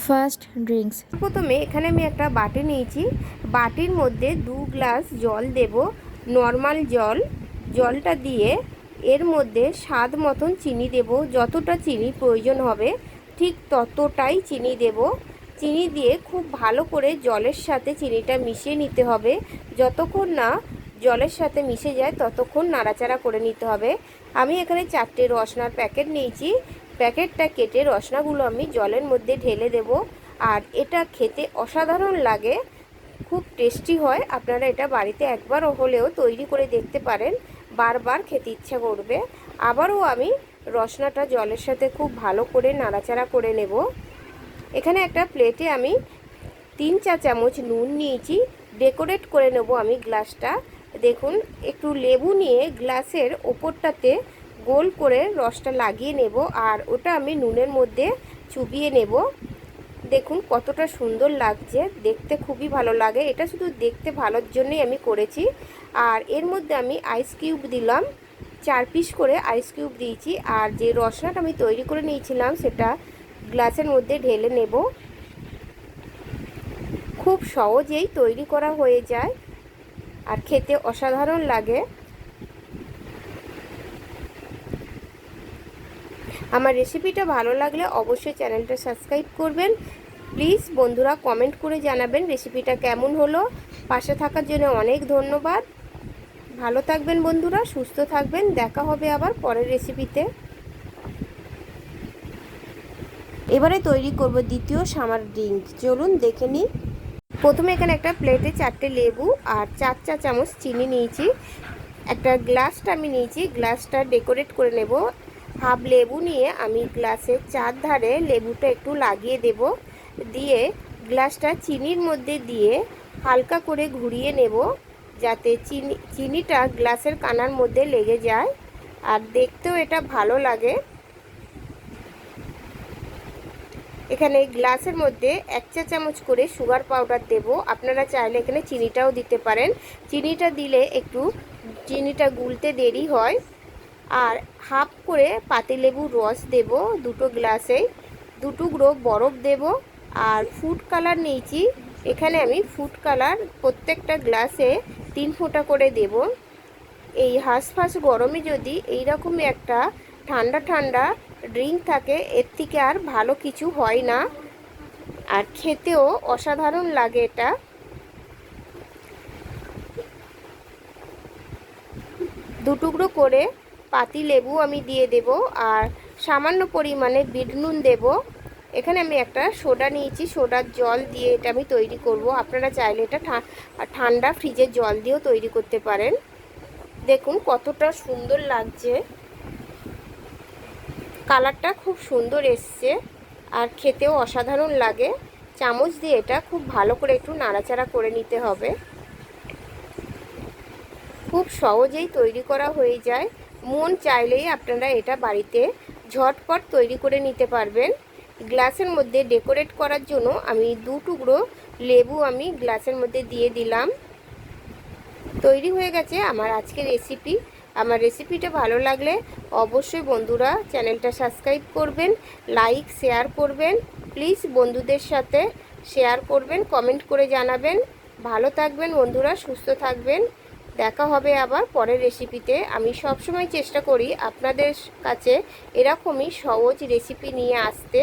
First drinks. প্রথমে এখানে আমি একটা বাটি নিয়েছি, বাটির মধ্যে 2 গ্লাস জল দেব, নর্মাল জল। জলটা দিয়ে এর মধ্যে স্বাদ মতন চিনি দেব, যতটা চিনি প্রয়োজন হবে ঠিক ততটাই চিনি দেব। চিনি দিয়ে খুব ভালো করে জলের সাথে চিনিটা মিশিয়ে নিতে হবে। যতক্ষণ না জলের সাথে মিশে যায় ততক্ষণ নাড়াচাড়া করে নিতে হবে। আমি এখানে 4টে রসনার প্যাকেট নিয়েছি। প্যাকেটটা কেটে রসনাগুলো আমি জলের মধ্যে ঢেলে দেব। আর এটা খেতে অসাধারণ লাগে, খুব টেস্টি হয়। আপনারা এটা বাড়িতে একবার হলেও তৈরি করে দেখতে পারেন, বারবার খেতে ইচ্ছা করবে। আবারও আমি রসনাটা জলের সাথে খুব ভালো করে নাড়াচাড়া করে নেব। এখানে একটা প্লেটে আমি 3-4 চামচ নুন নিয়েছি, ডেকোরেট করে নেব আমি গ্লাসটা। দেখুন, একটু লেবু নিয়ে গ্লাসের ওপরটাতে গোল করে রসটা লাগিয়ে নেব, আর ওটা আমি নুনের মধ্যে চুবিয়ে নেব। দেখুন কতটা সুন্দর লাগছে, দেখতে খুবই ভালো লাগে। এটা শুধু দেখতে ভালোর জন্যই আমি করেছি। আর এর মধ্যে আমি আইস কিউব দিলাম, 4 পিস করে আইস কিউব দিয়েছি। আর যে রসনাটা আমি তৈরি করে নিয়েছিলাম সেটা গ্লাসের মধ্যে ঢেলে নেব। খুব সহজেই তৈরি করা হয়ে যায় আর খেতে অসাধারণ লাগে। আমার রেসিপিটা ভালো লাগলে অবশ্যই চ্যানেলটা সাবস্ক্রাইব করবেন। প্লিজ বন্ধুরা কমেন্ট করে জানাবেন রেসিপিটা কেমন হলো। পাশে থাকার জন্য অনেক ধন্যবাদ। ভালো থাকবেন বন্ধুরা, সুস্থ থাকবেন। দেখা হবে আবার পরের রেসিপিতে। এবারে তৈরি করব দ্বিতীয় সামার ড্রিঙ্ক, চলুন দেখে নিই। প্রথমে এখানে একটা প্লেটে 4টে লেবু আর 4 চা চামচ চিনি নিয়েছি। একটা গ্লাসটা আমি নিয়েছি, গ্লাসটা ডেকোরেট করে নেব। হাফ লেবু নিয়ে আমি গ্লাসের 4 ধারে লেবুটা একটু লাগিয়ে দেব, দিয়ে গ্লাসটা চিনির মধ্যে দিয়ে হালকা করে ঘুরিয়ে নেব, যাতে চিনিটা গ্লাসের কানার মধ্যে লেগে যায় আর দেখতেও এটা ভালো লাগে। এখানে গ্লাসের মধ্যে 1 চা চামচ করে সুগার পাউডার দেব। আপনারা চাইলে এখানে চিনিটাও দিতে পারেন। চিনিটা দিলে একটু চিনিটা গুলতে দেরি হয়। আর হাফ করে পাতিলেবুর রস দেব 2টো গ্লাসে। 2 টুকরো বরফ দেব। আর ফুড কালার নিয়েছি, এখানে আমি ফুড কালার প্রত্যেকটা গ্লাসে 3 ফোঁটা করে দেব। এই হাঁসফাঁস গরমে যদি এইরকমই একটা ঠান্ডা ঠান্ডা ড্রিঙ্ক থাকে, এর থেকে আর ভালো কিছু হয় না। আর খেতেও অসাধারণ লাগে এটা। 2 টুকরো করে পাতি লেবু আমি দিয়ে দেব, আর সামান্য পরিমাণে বিট নুন দেব। এখানে আমি একটা সোডা নিয়েছি, সোডার জল দিয়ে এটা আমি তৈরি করব। আপনারা চাইলে এটা ঠান্ডা ফ্রিজের জল দিয়েও তৈরি করতে পারেন। দেখুন কতটা সুন্দর লাগছে, কালারটা খুব সুন্দর এসছে আর খেতেও অসাধারণ লাগে। চামচ দিয়ে এটা খুব ভালো করে একটু নাড়াচাড়া করে নিতে হবে। খুব সহজেই তৈরি করা হয়ে যায়। মন চাইলেই আপনারা এটা বাড়িতে ঝটপট তৈরি করে নিতে পারবেন। গ্লাসের মধ্যে ডেকোরেট করার জন্য আমি 2 টুকরো লেবু আমি গ্লাসের মধ্যে দিয়ে দিলাম। তৈরি হয়ে গেছে আমার আজকের রেসিপি। আমার রেসিপিটা ভালো লাগলে অবশ্যই বন্ধুরা চ্যানেলটা সাবস্ক্রাইব করবেন, লাইক শেয়ার করবেন। প্লিজ বন্ধুদের সাথে শেয়ার করবেন, কমেন্ট করে জানাবেন। ভালো থাকবেন বন্ধুরা, সুস্থ থাকবেন। দেখা হবে আবার পরের রেসিপিতে। আমি সবসময় চেষ্টা করি আপনাদের কাছে এরকমই সহজ রেসিপি নিয়ে আসতে।